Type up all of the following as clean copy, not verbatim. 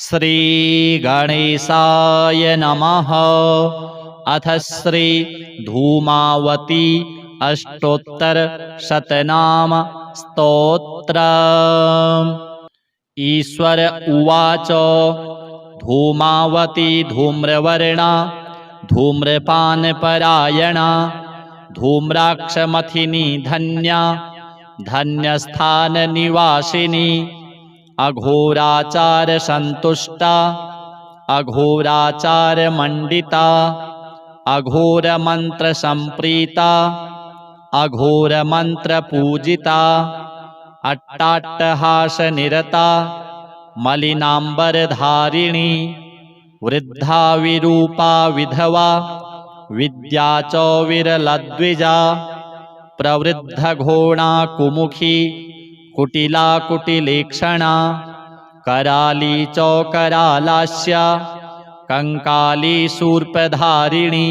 श्री गणेशाय नमः। अथ श्री धूमावती अष्टोत्तर शतनाम स्तोत्रम्। ईश्वर उवाच धूमावती धूम्रवर्णा धूम्रपानपरायणा धूम्राक्षमथिनी धन्या धन्यस्थाननिवासिनी अघोराचार संतुष्टा अघोराचार मंडिता अघोर मंत्र संप्रीता अघोर मंत्र पूजिता अट्टाट्टहास निरता मलिनांबर धारिणी वृद्धा विरूपा विधवा विद्या च विरलद्विजा प्रवृद्ध घोणा कुमुखी कुटिला कुटिलेक्षणा कराली च करालास्या कंकाली शूर्पधारिणी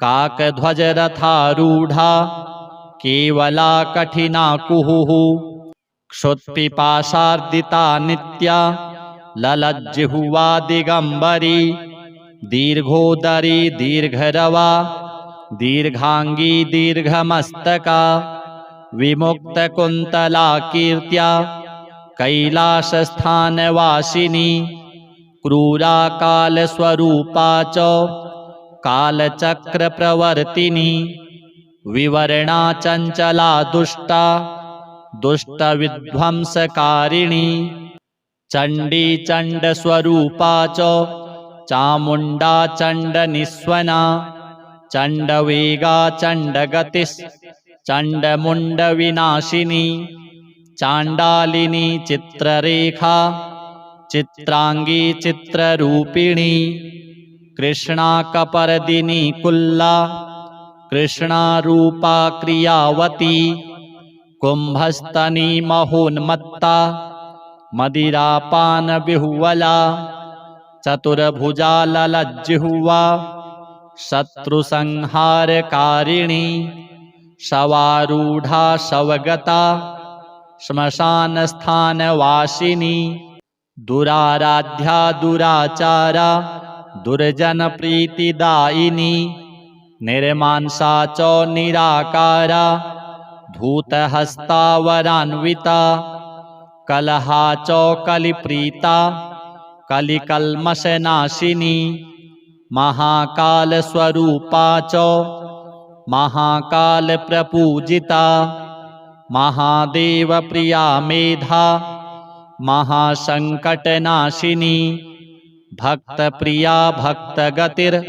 काकध्वजरथारूढ़ा केवला कठिना कुहुः क्षुत्पिपाशार्दिता नित्या ललज्जिह्वा दिगंबरी दीर्घोदरी दीर्घरवा दीर्घांगी दीर्घमस्तका विमुक्तकुन्तला कीर्त्या कैलासस्थानवासिनी क्रूरा कालस्वरूपा च कालचक्रप्रवर्तिनी विवरणा चंचला दुष्टा दुष्टविध्वंसकारिणी चंडी चंडस्वरूपा च चामुंडा चंडनिस्वना चंडवेगा चंडगतिस् चंडमुंडविनाशिनी चांडालिनी चित्ररेखा चित्रांगी चित्ररूपिणी कृष्णा कपर्दिनी कुल्ला कृष्णा रूपा क्रियावती कुंभस्तनी महोन्मत्ता मदिरापान बिहुवला चतुर्भुजा ललज्जिह्वा शत्रुसंहारकारिणी शवारूढ़ा शवगता श्मशानस्थानवासिनी दुराराध्या दुराचारा दुर्जनप्रीतिदायिनी निर्मांसा च निराकारा धूतहस्तावरान्विता कलहा च कलिप्रीता कलिकल्मषनाशिनी महाकालस्वरूपा च महाकालप्रपूजिता महादेवप्रिया मेधा महासंकटनाशिनी भक्तप्रिया भक्तगतिर्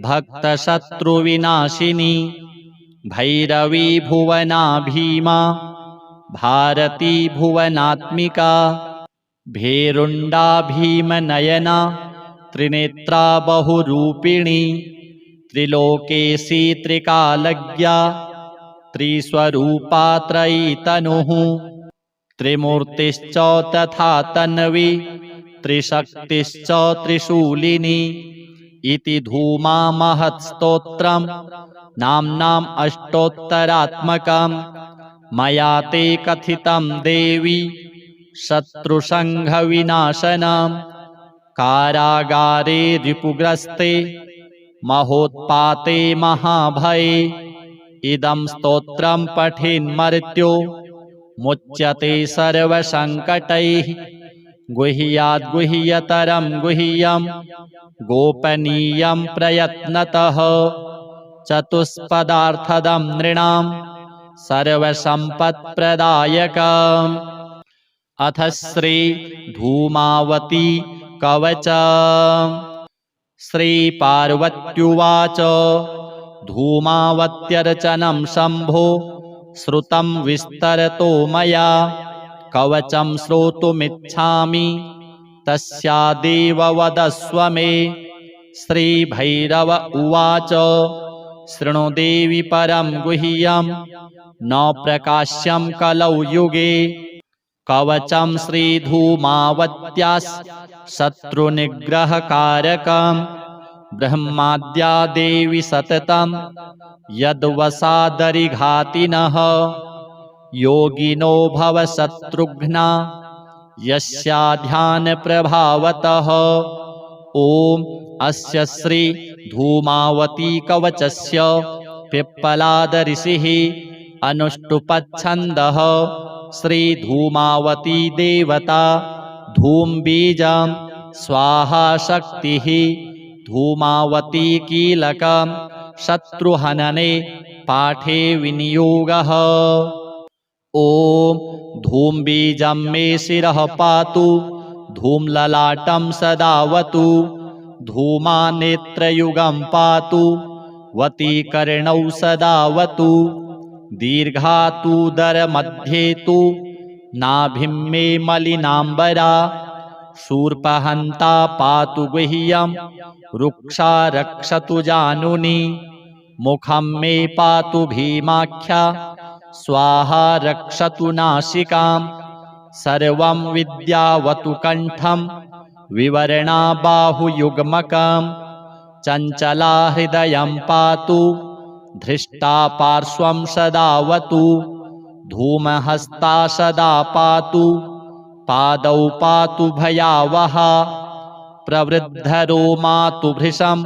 भक्तशत्रुविनाशिनी भैरवी भुवना भीमा भारती भुवनात्मिका भेरुंडा भीमनयना त्रिनेत्रा बहुरूपिणी त्रिलोकेशी त्रिकालज्ञा त्रिस्वरूपा त्रयीतनुः त्रिमूर्तिश्च तथा तन्वी त्रिशक्तिश्च त्रिशूलिनी इति धूमा महत्स्तोत्रम् नाम्नाम् अष्टोत्तरात्मकम् मया ते कथितं देवी शत्रुसंघविनाशनम् कारागारे रिपुग्रस्ते महोत्पाते महाभये इदं स्तोत्रं पठेन्मर्त्यो मुच्यते सर्वसंकटैः गुह्याद्गुह्यतरं गुह्यं गोपनीयं प्रयत्नतः चतुष्पदार्थदं नृणां सर्वसम्पत्प्रदायकम्। अथ श्री धूमावती कवचम्। श्री पार्वत्युवाच धूमावत्यर्चनं शंभो श्रुतं विस्तरतो मया कवचं श्रोतुमिच्छामि तस्यादेव वदस्व मे। श्रीभैरव उवाच शृणु देवि परं गुह्यं न प्रकाश्यं कलौ युगे कवचं श्रीधूमावत्याः शत्रुनिग्रहकारकम् ब्रह्माद्या देवी सततं यद्वसादरिघातिनः योगिनो भव शत्रुघ्ना यस्याध्यानप्रभावतः ॐ अस्य श्री धूमावती कवचस्य पिप्पलाद ऋषिः अनुष्टुपच्छन्दः श्री धूमावती देवता धूमबीजं स्वाहा शक्तिः धूमावती कीलकं शत्रुहनने पाठे विनियोगः। ॐ धूमबीजं मे शिरः पातु धूमललाटं सदावतु धूमानेत्रयुगं पातु वतीकर्णौ सदावतु दीर्घातुदरमध्ये तु नाभिं मे मलिनाम्बरा शूर्पहन्ता पातु गुह्यं रुक्षा रक्षतु जानुनि मुखं मे पातु भीमाख्या स्वाहा रक्षतु नासिकां सर्वं विद्यावतु कण्ठं विवरणा बाहुयुग्मकं चञ्चला हृदयं पातु धृष्टा पार्श्वं सदावतु धूमहस्ता सदा पातु पादौ पातु भयावहा प्रवृद्धरोमातु भृशं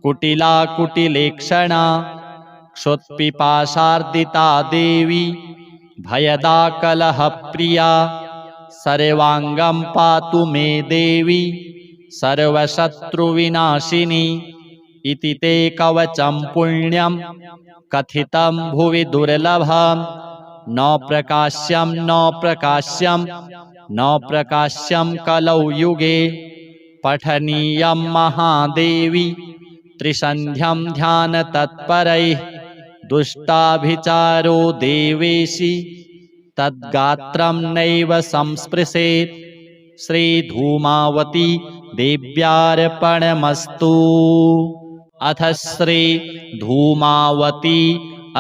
कुटिला कुटिलेक्षणा क्षुत्पिपाशार्दिता देवी भयदा कलहप्रिया सर्वाङ्गं पातु मे देवी सर्वशत्रुविनाशिनी इति ते कवचं पुण्यं कथितं भुवि दुर्लभं न प्रकाश्यं न प्रकाश्यं न प्रकाश्यं कलौ युगे पठनीयं महादेवी त्रिसन्ध्यं ध्यानतत्परैः दुष्टाभिचारो देवेशि तद्गात्रं नैव संस्पृशेत् श्रीधूमावती देव्यार्पणमस्तु। अथ श्री धूमावती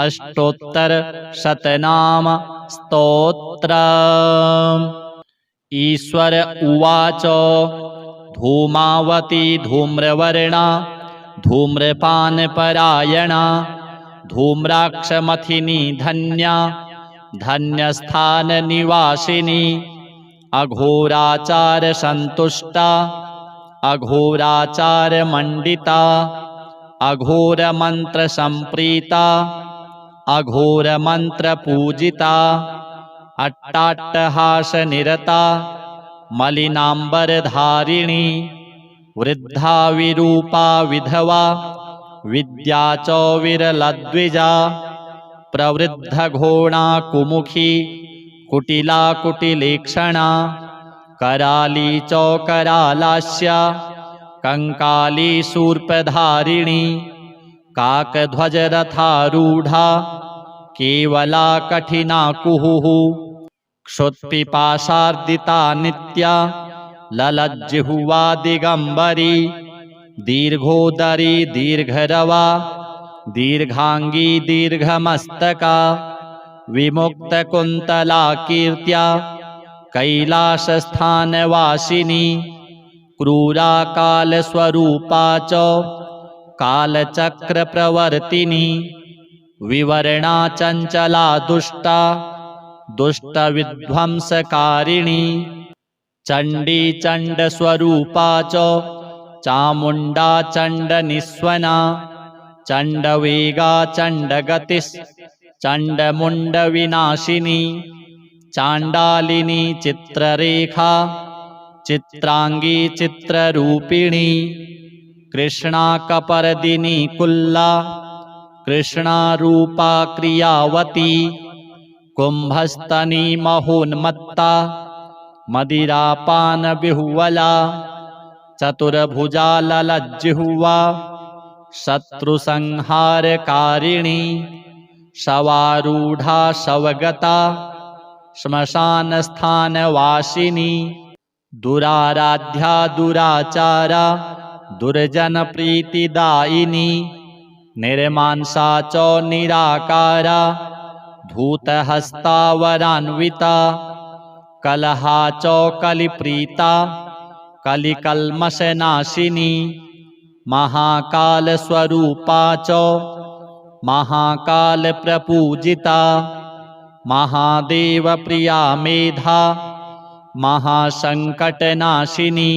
अष्टोत्तरशतनाम स्तोत्रम्। ईश्वर उवाच धूमावती धूम्रवर्णा धूम्रपानपरायणा धूम्राक्षमथिनी धन्या धन्यस्थाननिवासिनी अघोराचारसन्तुष्टा अघोराचारमण्डिता अघोरमन्त्रसम्प्रीता अघोरमन्त्रपूजिता अट्टाट्टहासनिरता मलिनाम्बरधारिणी वृद्धा विरूपा विधवा विद्या च विरलद्विजा प्रवृद्धघोणा कुमुखी कुटिला कुटिलेक्षणा कराली च करालास्या कंकाली शूर्पधारिणी काकध्वजरथारूढा केवला कठिना कुहुः क्षुत्पिपाशार्दिता नित्या ललज्जिह्वा दिगंबरी दीर्घोदरी दीर्घरवा दीर्घांगी दीर्घमस्तका विमुक्तकुन्तला कीर्त्या कैलासस्थानवासिनी क्रूरा कालस्वरूपा च कालचक्रप्रवर्तिनी विवरणा चञ्चला दुष्टा दुष्टविध्वंसकारिणी चण्डी चण्डस्वरूपा च चामुण्डा चण्डनिस्वना चण्डवेगा चण्डगतिश्चण्डमुण्डविनाशिनी चाण्डालिनी चित्ररेखा चित्रांगी चित्ररूपिणी कृष्णा कपर्दिनी कुल्ला कृष्णा रूपा क्रियावती कुंभस्तनी महोन्मत्ता मदिरापान बिहुवला चतुर्भुजा ललज्जिह्वा शत्रुसंहारकारिणी शवारूढ़ा शवगता श्मशानस्थानवासिनी दुराराध्या दुराचारा दुर्जनप्रीतिदायिनी निर्मांसा च निराकारा धूतहस्तावरान्विता कलहा च कलिप्रीता कलिकल्मषनाशिनी महाकालस्वरूपा च महाकालप्रपूजिता महादेवप्रिया मेधा महासंकटनाशिनी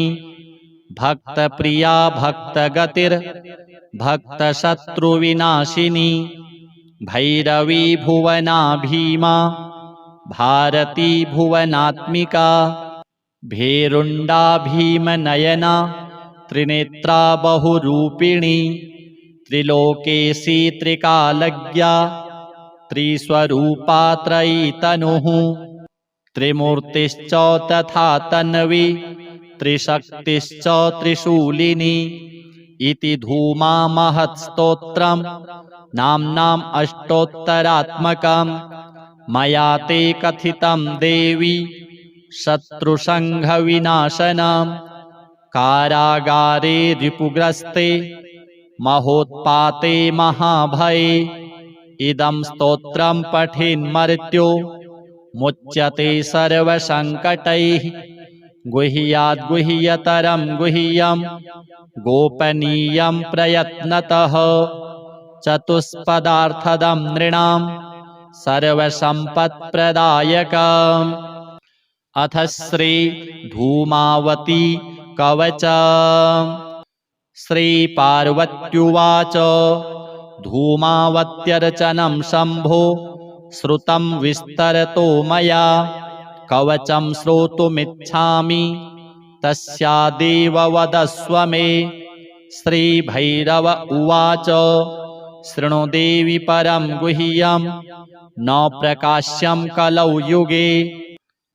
भक्तप्रिया भक्तगतिर्भक्तशत्रुविनाशिनी भैरवी भुवना भीमा भारती भुवनात्मिका भेरुण्डा भीमनयना त्रिनेत्रा बहुरूपिणी त्रिलोकेशी त्रिकालज्ञा त्रिस्वरूपा त्रयीतनुः त्रिमूर्तिश्च तथा तन्वी त्रिशक्तिश्च त्रिशूलिनी इति धूमा महत्स्तोत्रम् नाम्नाम् अष्टोत्तरात्मकम् मया ते कथितं देवी शत्रुसङ्घविनाशनम् कारागारे रिपुग्रस्ते महोत्पाते महाभये इदं स्तोत्रं पठेन्मर्त्यो मुच्यते सर्वसङ्कटैः गुह्याद्गुह्यतरं गुह्यं गोपनीयं प्रयत्नतः चतुष्पदार्थदं नृणां सर्वसम्पत्प्रदायकम् अथ श्री धूमावती कवचम् श्रीपार्वत्युवाच धूमावत्यर्चनं शम्भो श्रुतं विस्तरतो मया कवचं श्रोतुमिच्छामि तस्यादेव वदस्व मे श्रीभैरव उवाच शृणु देवि परं गुह्यं न प्रकाश्यं कलौ युगे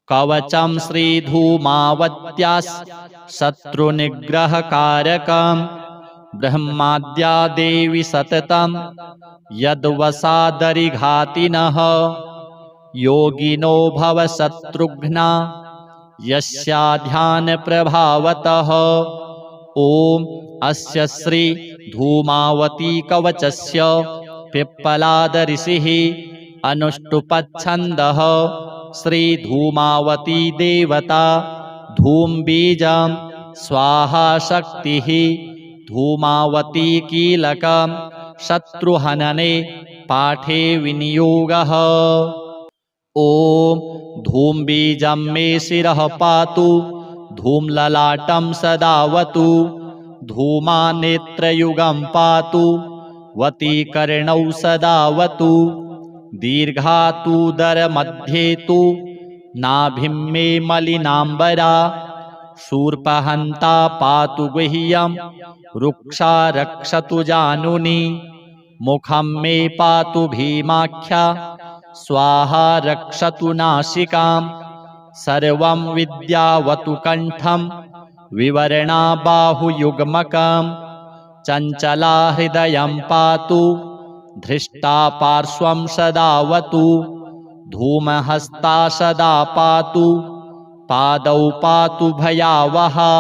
कवचं श्रीधूमावत्याः शत्रुनिग्रहकारकम् ब्रह्माद्या देवी सततं यद्वसादरिघातिनः योगिनो भवशत्रुघ्ना यस्याध्यानप्रभावतः ॐ अस्य श्री धूमावती कवचस्य पिप्पलादऋषिः अनुष्टुप्छन्दः श्रीधूमावती देवता धूमबीजं स्वाहा शक्तिः धूमावती कीलकं शत्रुहनने पाठे विनियोगः ॐ धूमबीजं मे शिरः पातु धूमललाटं सदावतु धूमानेत्रयुगं पातु वतीकर्णौ सदावतु दीर्घातुदरमध्ये तु नाभिं मे मलिनाम्बरा शूर्पहन्ता पातु गुह्यं रुक्षा रक्षतु जानुनि मुखं मे पातु भीमाख्या स्वाहा रक्षतु नासिकां सर्वं विद्यावतु कण्ठं विवरणा बाहुयुग्मकं चञ्चला हृदयं पातु धृष्टा पार्श्वं सदावतु धूमहस्ता सदा पातु पादौ पातु भयावहा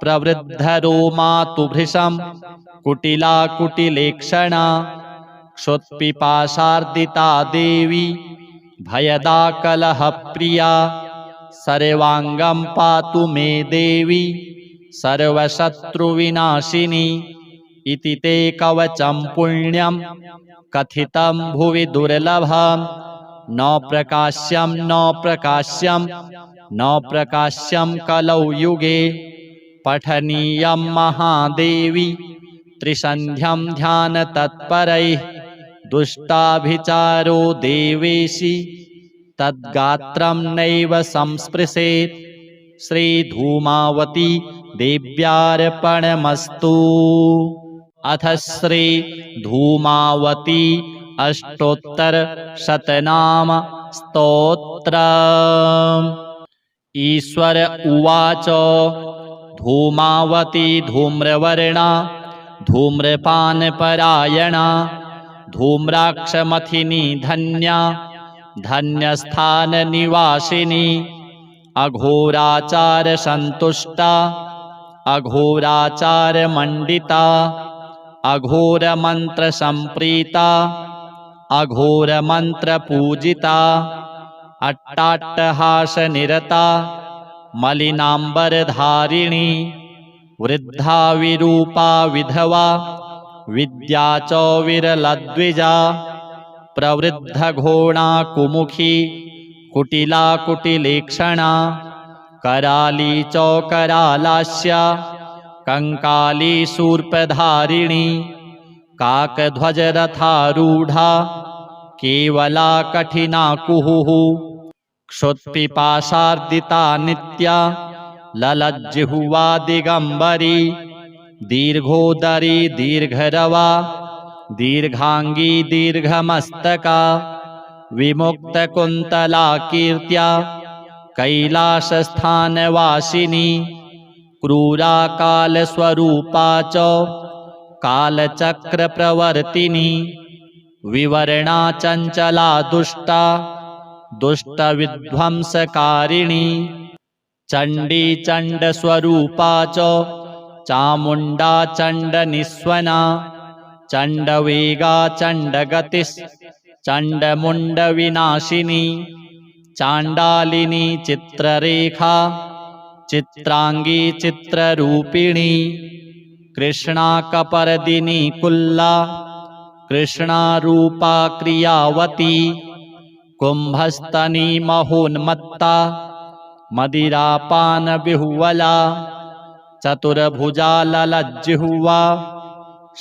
प्रवृद्धरोमा तु भृशं कुटिला कुटिलेक्षणा क्षुत्पिपाशार्दिता देवी भयदा कलहप्रिया सर्वाङ्गं पातु मे देवी सर्वशत्रुविनाशिनी इति ते कवचं पुण्यं कथितं भुवि दुर्लभं न प्रकाश्यं न प्रकाश्यं न प्रकाश्यं कलौ युगे पठनीयं महादेवी त्रिसन्ध्यं ध्यानतत्परैः दुष्टाभिचारो देवेशि तद्गात्रं नैव संस्पृशेत् श्रीधूमावती देव्यार्पणमस्तु अथ श्री धूमावती अष्टोत्तरशतनाम स्तोत्रम् ईश्वर उवाच धूमावती धूम्रवर्णा धूम्रपानपरायणा धूम्राक्षमथिनी धन्या धन्यस्थाननिवासिनी अघोराचारसन्तुष्टा अघोराचारमण्डिता अघोरमन्त्रसम्प्रीता अघोरमन्त्रपूजिता अट्टाट्टहासनिरता मलिनाम्बरधारिणी वृद्धा विरूपा विधवा विद्या च विरलद्विजा प्रवृद्धघोणा कुमुखी कुटिला कुटिलेक्षणा कराली चौकरालास्य कंकाली शूर्पधारिणी काकध्वजरथारूढा केवला कठिना कुहुः क्षुत्पिपाशार्दिता नित्या ललज्जिह्वा दिगंबरी दीर्घोदरी दीर्घरवा दीर्घांगी दीर्घमस्तका विमुक्तकुन्तला कीर्त्या कैलासस्थानवासिनी क्रूरा कालस्वरूपा च कालचक्रप्रवर्तिनी विवरणा चञ्चला दुष्टा दुष्टविध्वंसकारिणी चण्डी चण्डस्वरूपा च चामुण्डा चण्डनिस्वना चण्डवेगा चण्डगतिश्चण्डमुण्डविनाशिनी चाण्डालिनी चित्ररेखा चित्रांगी चित्ररूपिणी कृष्णा कपर्दिनी कुल्ला कृष्णा रूपा क्रियावती कुंभस्तनी महोन्मत्ता मदिरापान बिहुवला चतुर्भुजा ललज्जिह्वा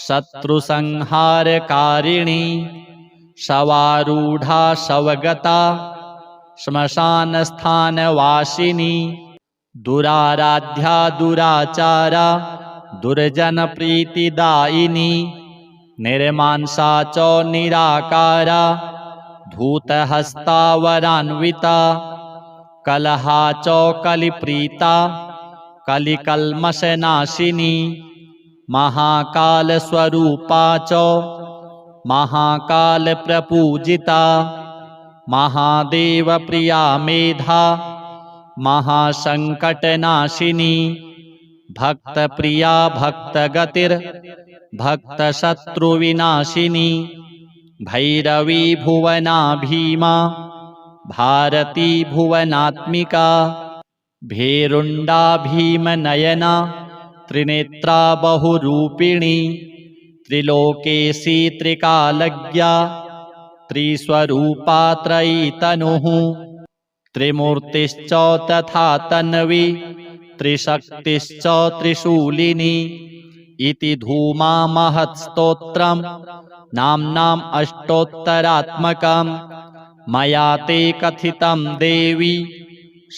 शत्रुसंहारकारिणी शवारूढ़ा शवगता श्मशानस्थानवासिनी दुराराध्या दुराचारा दुर्जनप्रीतिदायिनी निर्मांसा च निराकारा धूतहस्तावरान्विता कलहा च कलिप्रीता कलिकल्मषनाशिनी महाकालस्वरूपा च महाकालप्रपूजिता महादेवप्रिया मेधा महासंकटनाशिनी भक्तप्रिया भक्तशत्रुविनाशिनी भैरवी भुवना भीमा भारती भुवनात्मिका भेरुण्डा भीमनयना त्रिनेत्रा बहुरूपिणी त्रिलोकेशी त्रिकालज्ञा त्रिस्वरूपा त्रयीतनुः त्रिमूर्तिश्च तथा तन्वी त्रिशक्तिश्च त्रिशूलिनी इति धूमा महत्स्तोत्रम् नाम्नाम् अष्टोत्तरात्मकम् मया ते कथितं देवी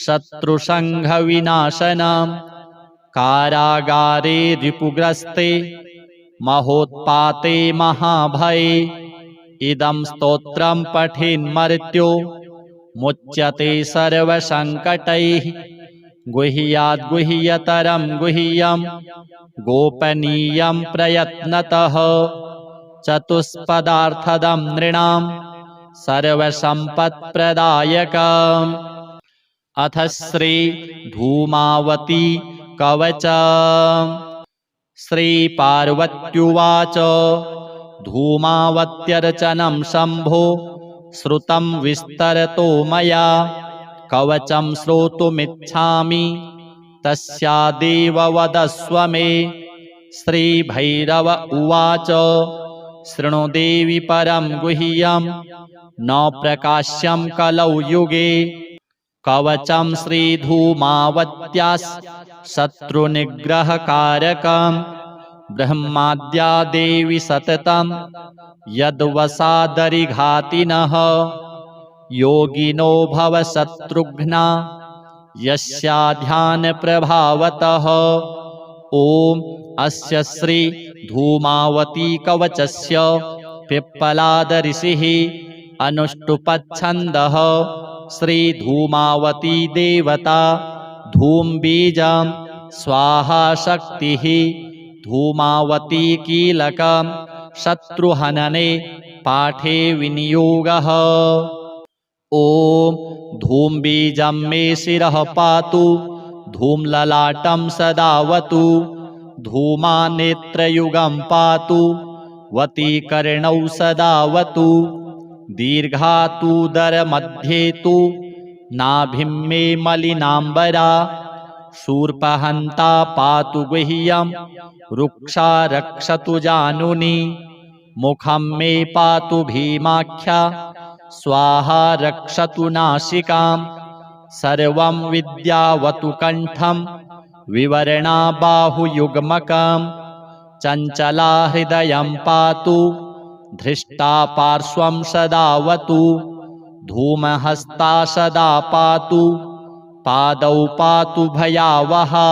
शत्रुसंघविनाशनम् कारागारे रिपुग्रस्ते महोत्पाते महाभये इदं स्तोत्रं पठेन्मर्त्यो मुच्यते सर्वसंकटैः गुह्याद्गुह्यतरं गुह्यं गोपनीयं प्रयत्नतः चतुष्पदार्थदं नृणां सर्वसम्पत्प्रदायकम्। अथ श्री धूमावती कवचम्। श्री पार्वत्युवाच धूमावत्यर्चनं शम्भो श्रुतं विस्तरतो मया कवचं श्रोतुमिच्छामि तस्यादेव वदस्व मे। श्रीभैरव उवाच शृणु देवि परं गुह्यं न प्रकाश्यं कलौ युगे कवचं श्रीधूमावत्याः शत्रुनिग्रहकारकम् ब्रह्माद्या देवी सततं यद्वसादरिघातिनः योगिनो भवशत्रुघ्ना यस्याध्यानप्रभावतः। ॐ अस्य श्री धूमावती कवचस्य पिप्पलादऋषिः अनुष्टुप्छन्दः श्री धूमावती देवता धूमबीजं स्वाहा शक्तिः धूमावती कीलकं शत्रुहनने पाठे विनियोगः। ॐ धूमबीजं मे शिरः पातु धूमललाटं सदावतु धूमानेत्रयुगं पातु वतीकर्णौ सदावतु दीर्घातुदरमध्ये तु नाभिं मे मलिनाम्बरा शूर्पहन्ता पातु गुह्यं रुक्षा रक्षतु जानुनी मुखं मे पातु भीमाख्या स्वाहा रक्षतु नासिकां सर्वं विद्यावतु कण्ठं विवरणा बाहुयुग्मकं चञ्चला हृदयं पातु धृष्टा पार्श्वं सदावतु धूमहस्ता सदा पातु पादौ पातु भयावहा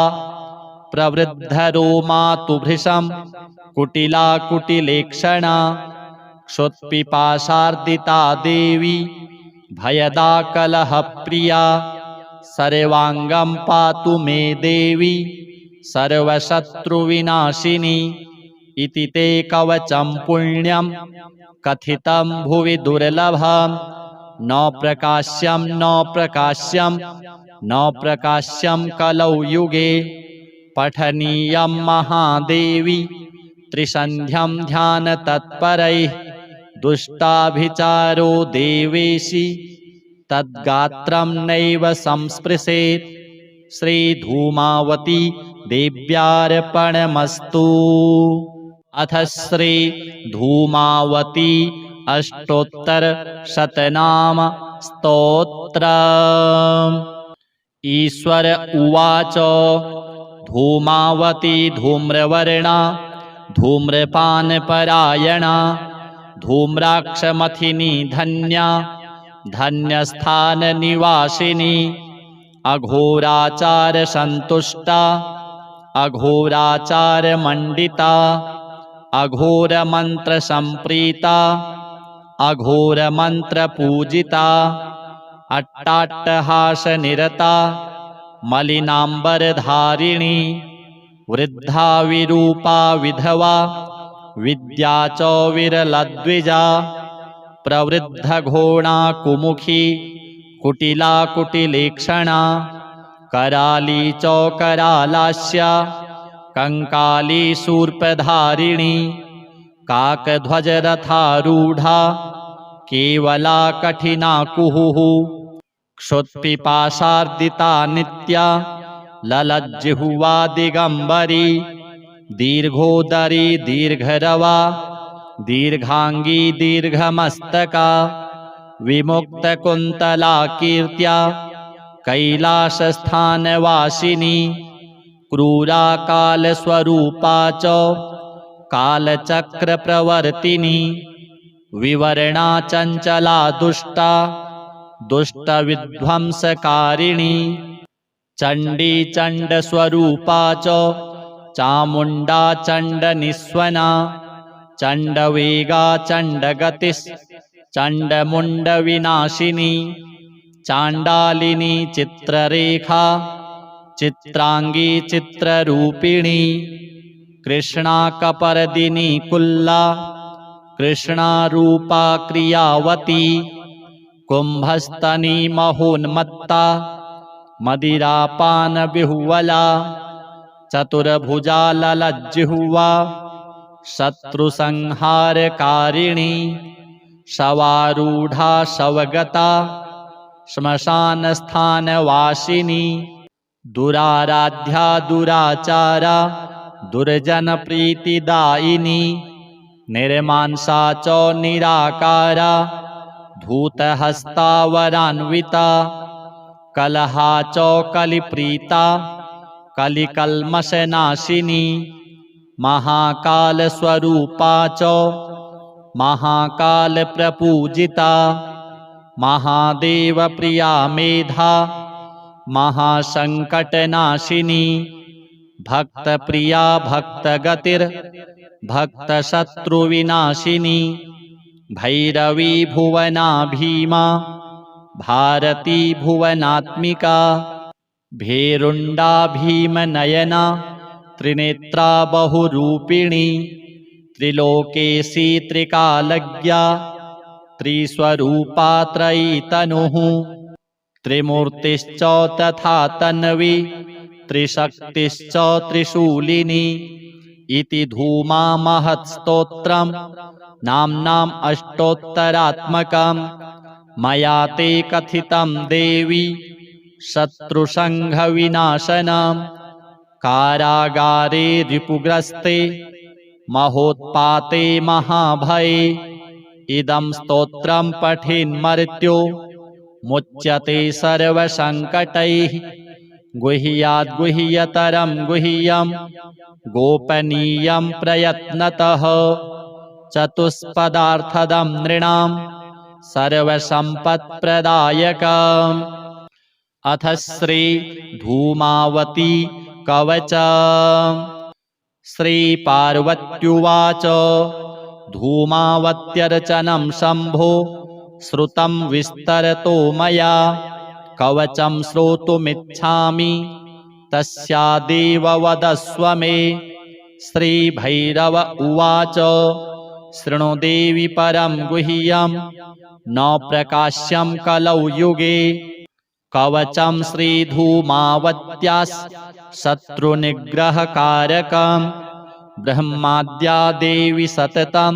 प्रवृद्धरोमा तु भृशं कुटिला कुटिलेक्षणा क्षुत्पिपाशार्दिता देवी भयदा कलहप्रिया सर्वांगं पातु मे देवी सर्वशत्रुविनाशिनी इति ते कवचं पुण्यं कथितं भुवि दुर्लभं न प्रकाश्यं न प्रकाश्यं न प्रकाश्यं कलौ युगे पठनीयं महादेवी त्रिसन्ध्यं ध्यानतत्परैः दुष्टाभिचारो देवेशि तद्गात्रं नैव संस्पृशेत् श्रीधूमावती देव्यार्पणमस्तु। अथ श्रीधूमावती अष्टोत्तरशतनाम स्तोत्रम्। ईश्वर उवाच धूमावती धूम्रवर्णा धूम्रपानपरायणा धूम्राक्षमथिनी धन्या धन्यस्थाननिवासिनी अघोराचारसन्तुष्टा अघोराचारमण्डिता अघोरमन्त्रसम्प्रीता अघोरमन्त्रपूजिता अट्टाट्टहासनिरता मलिनाम्बरधारिणी वृद्धा विरूपा विधवा विद्या च विरलद्विजा प्रवृद्धघोणा कुमुखी कुटिला कुटिलेक्षणा कराली च करालास्या कंकाली शूर्पधारिणी काकध्वजरथारूढा केवला कठिना कुहुः क्षुत्पिपाशार्दिता नित्या ललज्जिह्वा दिगंबरी दीर्घोदरी दीर्घरवा दीर्घांगी दीर्घमस्तका विमुक्तकुन्तला कीर्त्या कैलासस्थानवासिनी क्रूरा कालस्वरूपा च कालचक्रप्रवर्तिनी विवरणा चञ्चला दुष्टा दुष्टविध्वंसकारिणी चण्डी चण्डस्वरूपा च चामुण्डा चण्डनिस्वना चण्डवेगा चण्डगतिश्चण्डमुण्डविनाशिनी चाण्डालिनी चित्ररेखा चित्रांगी चित्ररूपिणी कृष्णा कपर्दिनी कुल्ला कृष्णा रूपा क्रियावती कुंभस्तनी महोन्मत्ता मदिरापान बिहुवला चतुर्भुजा ललज्जिह्वा शत्रुसंहारकारिणी शवारूढ़ा शवगता श्मशानस्थानवासिनी दुराराध्या दुराचारा दुर्जनप्रीतिदायिनी निर्मांसा च निराकारा धूतहस्तावरान्विता कलहा च कलिप्रीता कलिकल्मषनाशिनी महाकालस्वरूपा च महाकालप्रपूजिता महादेवप्रिया मेधा महासंकटनाशिनी भक्तप्रिया भक्तशत्रुविनाशिनी भैरवी भुवना भीमा भारती भुवनात्मिका भेरुण्डा भीमनयना त्रिनेत्रा बहुरूपिणी त्रिलोकेशी त्रिकालज्ञा त्रिस्वरूपा त्रयीतनुः त्रिमूर्तिश्च तथा तन्वी त्रिशक्तिश्च त्रिशूलिनी इति धूमा महत्स्तोत्रम् नाम्नाम् अष्टोत्तरात्मकम् मया ते कथितं देवी शत्रुसंघविनाशनम् कारागारे रिपुग्रस्ते महोत्पाते महाभये इदं स्तोत्रं पठेन्मर्त्यो मुच्यते सर्वसङ्कटैः गुह्याद्गुह्यतरं गुह्यं गोपनीयं प्रयत्नतः चतुष्पदार्थदं नृणां सर्वसम्पत्प्रदायकम्। अथ श्री धूमावती कवचम्। श्रीपार्वत्युवाच धूमावत्यर्चनं शम्भो श्रुतं विस्तरतो मया कवचं श्रोतुमिच्छामि तस्यादेव वदस्व मे। श्रीभैरव उवाच शृणु देवि परं गुह्यं न प्रकाश्यं कलौ युगे कवचं श्रीधूमावत्याः शत्रुनिग्रहकारकं ब्रह्माद्या देवी सततं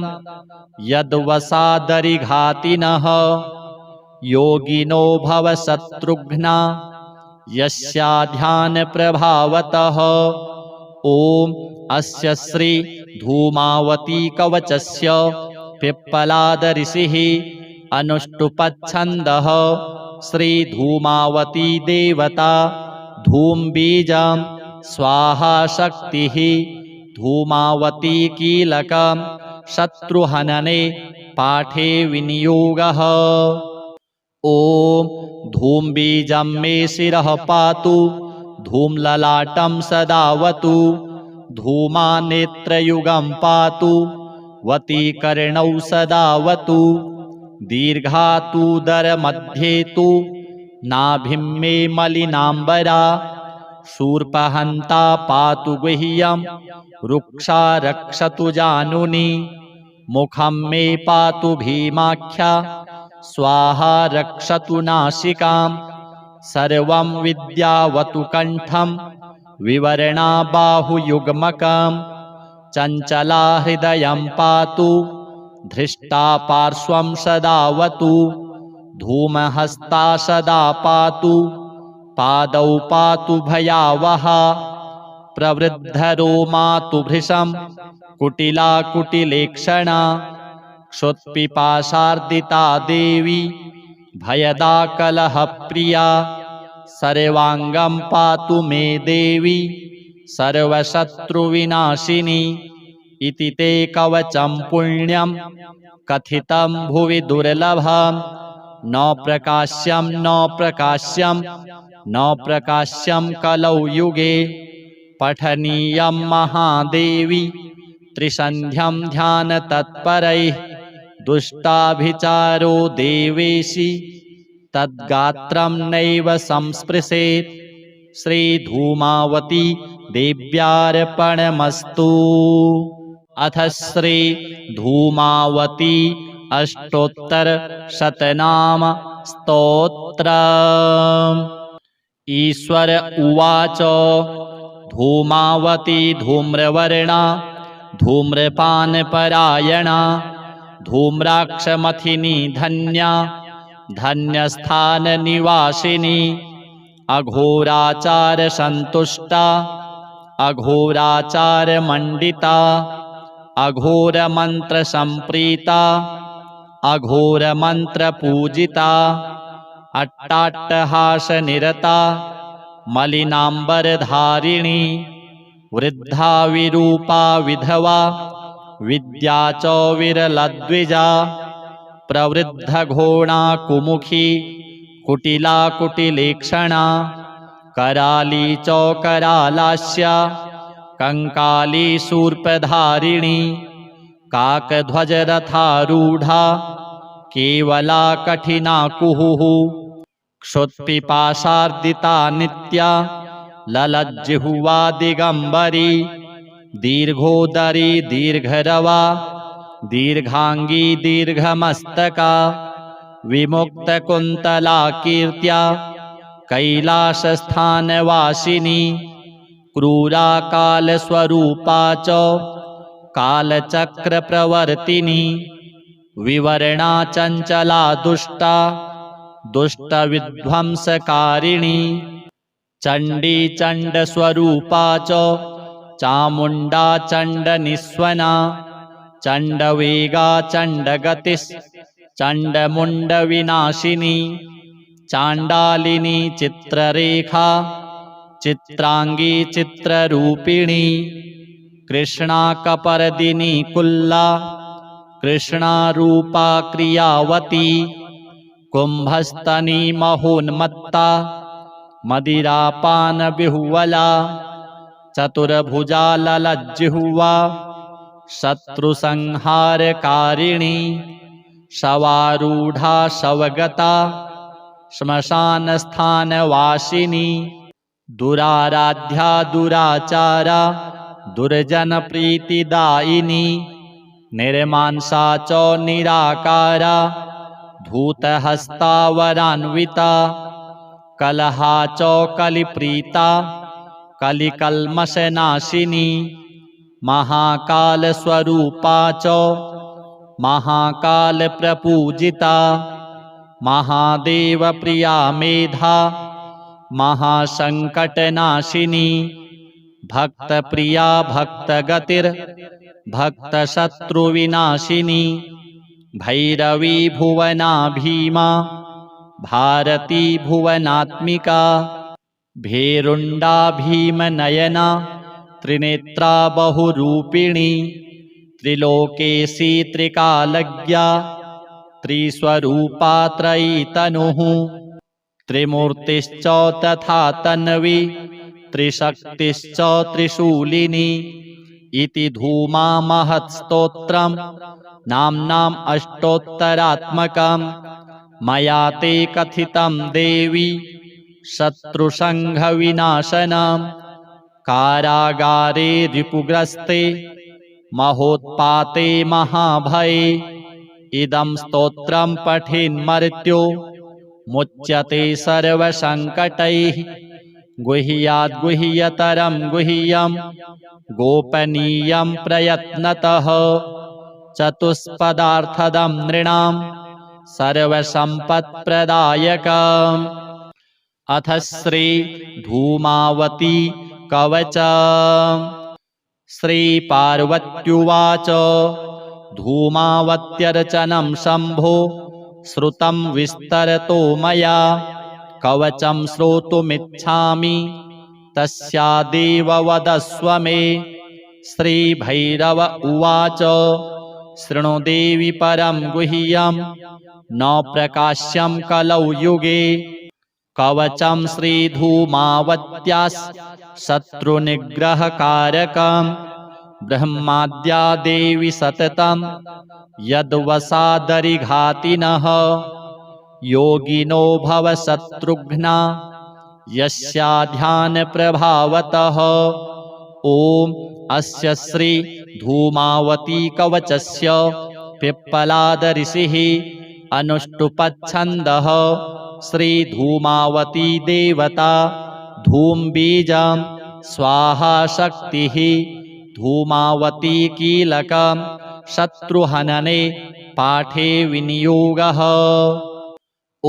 यद्वसादरिघातिनः योगिनो भवशत्रुघ्ना यस्या ध्यानप्रभावतः। ॐ अस्य श्री धूमावती कवचस्य पिप्पलाद ऋषिः अनुष्टुप्छन्दः श्री धूमावती देवता धूमबीजं स्वाहा शक्तिः धूमावती कीलकं शत्रुहनने पाठे विनियोगः। ॐ धूमबीजं मे शिरः पातु धूमललाटं सदावतु धूमानेत्रयुगं पातु वतीकर्णौ सदावतु दीर्घातुदरमध्ये तु नाभिं मे मलिनाम्बरा शूर्पहन्ता पातु गुह्यं रुक्षा रक्षतु जानुनि मुखं मे पातु भीमाख्या स्वाहा रक्षतु नासिकां सर्वं विद्यावतु कण्ठं विवरणा बाहुयुग्मकं चञ्चला हृदयं पातु धृष्टा पार्श्वं सदावतु धूमहस्ता सदा पातु पादौ पातु भयावहा प्रवृद्धरोमा तु भृशं कुटिला कुटिलेक्षणा क्षुत्पिपाशार्दिता देवी भयदा कलहप्रिया सर्वाङ्गं पातु मे देवी सर्वशत्रुविनाशिनी। इति ते कवचं पुण्यं कथितं भुवि दुर्लभं न प्रकाश्यं न प्रकाश्यं न प्रकाश्यं कलौ युगे पठनीयं महादेवी त्रिसन्ध्यं ध्यानतत्परैः दुष्टाभिचारो देवेशि तद्गात्रं नैव संस्पृशेत्। श्रीधूमावती देव्यार्पणमस्तु। अथ श्री धूमावती अष्टोत्तरशतनाम स्तोत्रम्। ईश्वर उवाच धूमावती धूम्रवर्णा धूम्रपानपरायणा धूम्राक्षमथिनी धन्या धन्यस्थाननिवासिनी अघोराचारसन्तुष्टा अघोराचारमण्डिता अघोरमन्त्रसम्प्रीता अघोरमन्त्रपूजिता अट्टाट्टहासनिरता मलिनाम्बरधारिणी वृद्धा विरूपा विधवा विद्या च विरलद्विजा प्रवृद्धघोणा कुमुखी कुटिला कुटिलेक्षणा कराली च करालास्या कंकाली शूर्पधारिणी काकध्वजरथारूढा केवला कठिना कुहुः क्षुत्पिपाशार्दिता नित्या ललज्जिह्वा दिगंबरी दीर्घोदरी दीर्घरवा दीर्घांगी दीर्घमस्तका विमुक्तकुन्तला कीर्त्या कैलासस्थानवासिनी क्रूरा कालस्वरूपा च कालचक्रप्रवर्तिनी विवरणा चञ्चला दुष्टा दुष्टविध्वंसकारिणी चण्डी चण्डस्वरूपा च चामुण्डा चण्डनिस्वना चण्डवेगा चण्डगतिश्चण्डमुण्डविनाशिनी चाण्डालिनी चित्ररेखा चित्रांगी चित्ररूपिणी कृष्णा कपर्दिनी कुल्ला कृष्णा रूपा क्रियावती कुंभस्तनी महोन्मत्ता मदिरापान बिहुवला चतुर्भुजा ललज्जिह्वा शत्रुसंहारकारिणी शवारूढ़ा शवगता श्मशानस्थानवासिनी दुराराध्या दुराचारा दुर्जनप्रीतिदायिनी निर्मांसा च निराकारा धूतहस्तावरान्विता कलहा च कलिप्रीता कलिकल्मषनाशिनी महाकालस्वरूपा च महाकालप्रपूजिता महादेवप्रिया मेधा महासंकटनाशिनी भक्तप्रिया भक्तशत्रुविनाशिनी भैरवी भुवना भीमा भारती भुवनात्मिका भेरुण्डा भीमनयना त्रिनेत्रा बहुरूपिणी त्रिलोकेशी त्रिकालज्ञा त्रिस्वरूपा त्रयीतनुः त्रिमूर्तिश्च तथा तन्वी त्रिशक्तिश्च त्रिशूलिनी इति धूमा महत्स्तोत्रम् नाम्नाम् अष्टोत्तरात्मकम् मया ते कथितं देवी शत्रुसंघविनाशनम् कारागारे रिपुग्रस्ते महोत्पाते महाभये इदं स्तोत्रं पठेन्मर्त्यो मुच्यते सर्वसंकटैः गुह्याद्गुह्यतरं गुह्यं गोपनीयं प्रयत्नतः चतुष्पदार्थदं नृणां सर्वसम्पत्प्रदायकम्। अथ श्री धूमावती कवचम्। श्री पार्वत्युवाच धूमावत्यर्चनं शम्भो श्रुतं विस्तरतो मया कवचं श्रोतुमिच्छामि तस्यादेव वदस्व मे। श्रीभैरव उवाच शृणु देवि परं गुह्यं न प्रकाश्यं कलौ युगे कवचं श्रीधूमावत्याः शत्रुनिग्रहकारकम् ब्रह्माद्या देवी सततं यद्वसादरिघातिनः योगिनो भवशत्रुघ्ना यस्या ध्यानप्रभावतः। ॐ अस्य श्री धूमावती कवचस्य पिप्पलाद ऋषिः अनुष्टुप्छन्दः श्री धूमावती देवता धूमबीजं स्वाहा शक्तिः धूमावती कीलकं शत्रुहनने पाठे विनियोगः। ॐ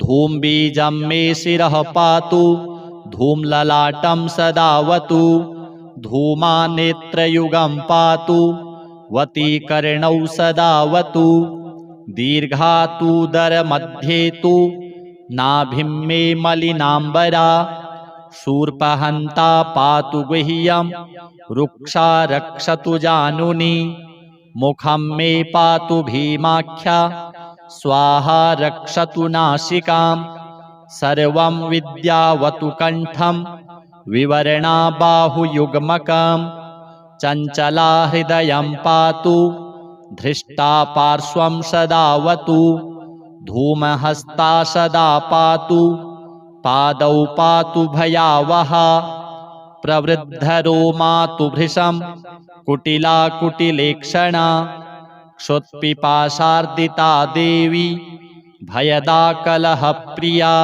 धूमबीजं मे शिरः पातु धूमललाटं सदावतु धूमानेत्रयुगं पातु वतीकर्णौ सदावतु दीर्घातुदरमध्ये तु नाभिं मे मलिनाम्बरा शूर्पहन्ता पातु गुह्यं रुक्षा रक्षतु जानुनी मुखं मे पातु भीमाख्या स्वाहा रक्षतु नासिकां सर्वं विद्यावतु कण्ठं विवरणा बाहुयुग्मकं चञ्चला हृदयं पातु धृष्टा पार्श्वं सदावतु धूमहस्ता सदा पातु पादौ पातु भयावहा प्रवृद्धरोमा तु भृशं कुटिला कुटिलेक्षणा क्षुत्पिपाशार्दिता देवी भयदा कलहप्रिया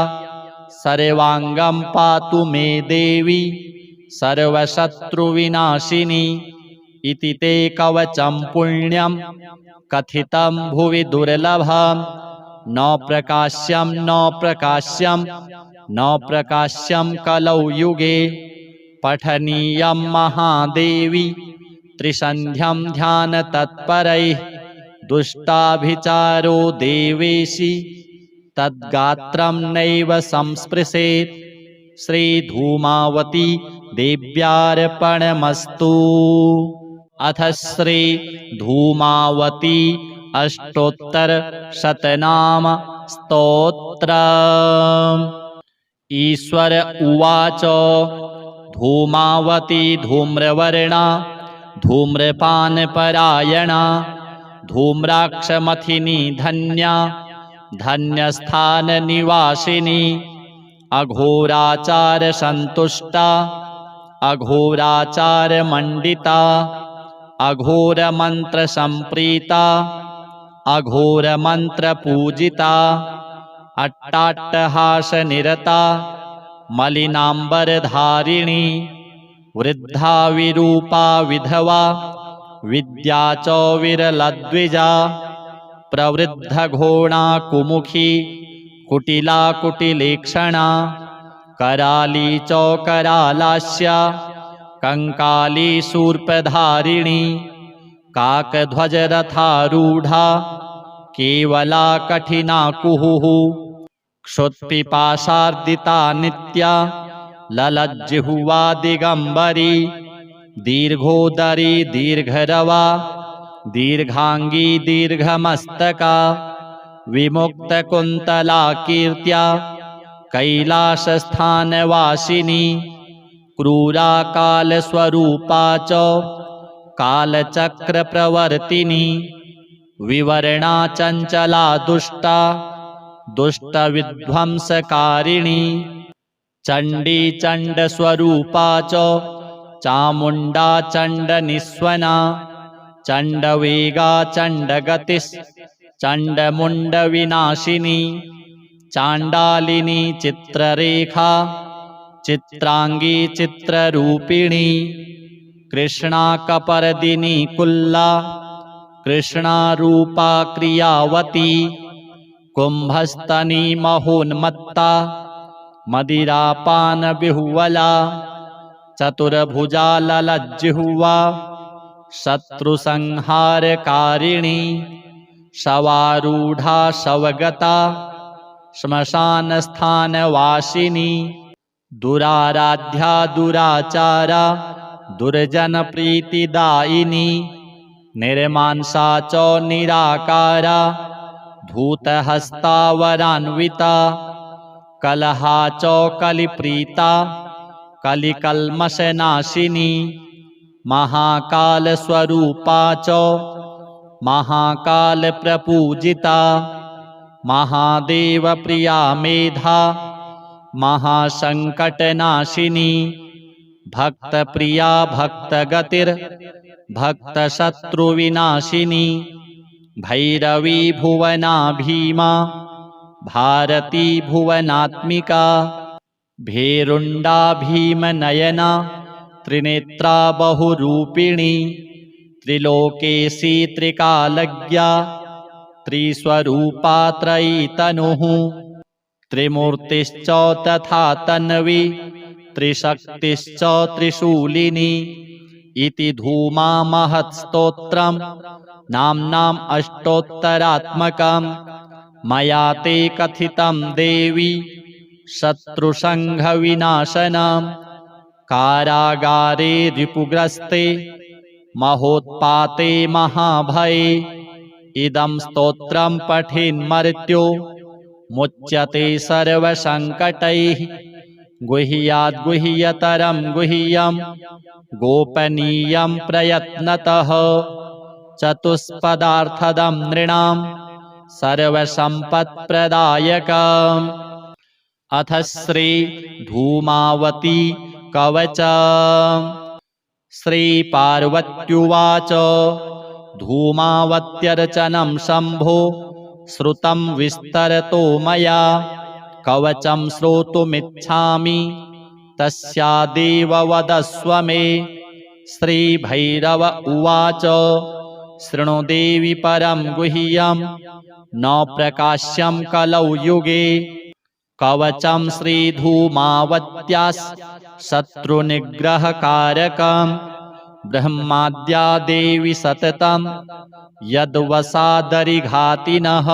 सर्वांगं पातु मे देवी सर्वशत्रुविनाशिनी। इति ते कवचं पुण्यं कथितं भुवि दुर्लभं न प्रकाश्यं न प्रकाश्यं न प्रकाश्यं कलौ युगे पठनीयं महादेवी त्रिसन्ध्यं ध्यानतत्परैः दुष्टाभिचारो देवेशि तद्गात्रं नैव संस्पृशेत्। श्रीधूमावती देव्यार्पणमस्तु। अथ श्री धूमावती अष्टोत्तरशतनाम स्तोत्रम्। ईश्वर उवाच धूमावती धूम्रवर्णा धूम्रपानपरायणा धूम्राक्षमथिनी धन्या धन्यस्थाननिवासिनी अघोराचारसन्तुष्टा अघोराचारमण्डिता अघोरमन्त्रसम्प्रीता अघोरमन्त्रपूजिता अट्टाट्टहासनिरता मलिनाम्बरधारिणी वृद्धा विरूपा विधवा विद्या च विरलद्विजा प्रवृद्धघोणा कुमुखी कुटिला कुटिलेक्षणा कराली च करालास्या कंकाली शूर्पधारिणी काकध्वजरथारूढा केवला कठिना कुहुः क्षुत्पिपासार्दिता नित्या ललज्जिह्वा दिगंबरी दीर्घोदरी दीर्घरवा दीर्घांगी दीर्घमस्तका विमुक्तकुन्तला कीर्त्या कैलासस्थानवासिनी क्रूरा कालस्वरूपा च कालचक्रप्रवर्तिनी विवरणा चञ्चला दुष्टा दुष्टविध्वंसकारिणी चण्डी चण्डस्वरूपा च चामुण्डा चण्डनिस्वना चण्डवेगा चण्डगतिश्चण्डमुण्डविनाशिनी चाण्डालिनी चित्ररेखा चित्रांगी चित्ररूपिणी कृष्णा कपर्दिनी कुल्ला कृष्णा रूपा क्रियावती कुंभस्तनी महोन्मत्ता मदिरापान बिहुवला चतुर्भुजा ललज्जिह्वा शत्रुसंहारकारिणी शवारूढ़ा शवगता श्मशानस्थानवासिनी दुराराध्या दुराचारा दुर्जनप्रीतिदायिनी निर्मांसा च निराकारा धूतहस्तावरान्विता कलहा च कलिप्रीता कलिकल्मषनाशिनी महाकालस्वरूपा च महाकालप्रपूजिता महादेवप्रिया मेधा महासंकटनाशिनी भक्तप्रिया भक्तशत्रुविनाशिनी भैरवी भुवना भीमा भारती भुवनात्मिका भेरुण्डा भीमनयना त्रिनेत्रा बहुरूपिणी त्रिलोकेशी त्रिकालज्ञा त्रिस्वरूपा त्रयीतनुः त्रिमूर्तिश्च तथा तन्वी त्रिशक्तिश्च त्रिशूलिनी इति धूमा महत्स्तोत्रम् नाम्नाम् अष्टोत्तरात्मकम् मया ते कथितं देवी शत्रुसंघविनाशनम् कारागारे रिपुग्रस्ते महोत्पाते महाभये इदं स्तोत्रं पठेन्मर्त्यो मुच्यते सर्वसंकटैः गुह्याद्गुह्यतरं गुह्यं गोपनीयं प्रयत्नतः चतुष्पदार्थदं नृणां सर्वसम्पत्प्रदायकम्। अथ श्री धूमावती कवचम्। श्री पार्वत्युवाच धूमावत्यर्चनं शम्भो श्रुतं विस्तरतो मया कवचं श्रोतुमिच्छामि तस्यादेव वदस्व मे। श्रीभैरव उवाच शृणु देवि परं गुह्यं न प्रकाश्यं कलौ युगे कवचं श्रीधूमावत्याः शत्रुनिग्रहकारकम् ब्रह्माद्या देवी सततं यद्वसादरिघातिनः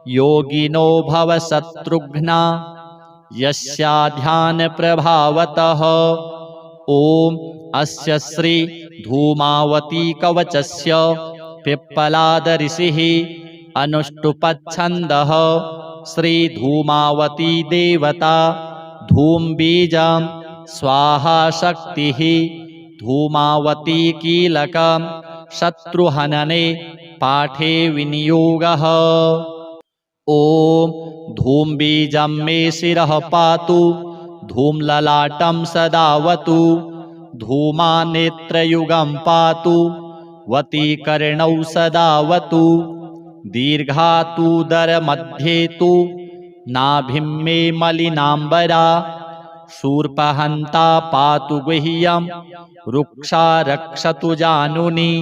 योगिनो भवशत्रुघ्ना यस्या ध्यानप्रभावतः। ॐ अस्य श्री धूमावती कवचस्य पिप्पलाद ऋषिः अनुष्टुप्छन्दः श्री धूमावती देवता धूमबीजं स्वाहा शक्तिः धूमावती कीलकं शत्रुहनने पाठे विनियोगः। ॐ धूमबीजं मे शिरः पातु धूमललाटं सदावतु धूमानेत्रयुगं पातु वतीकर्णौ सदावतु दीर्घातुदरमध्ये तु नाभिं मे मलिनाम्बरा शूर्पहन्ता पातु गुह्यं रुक्षा रक्षतु जानुनि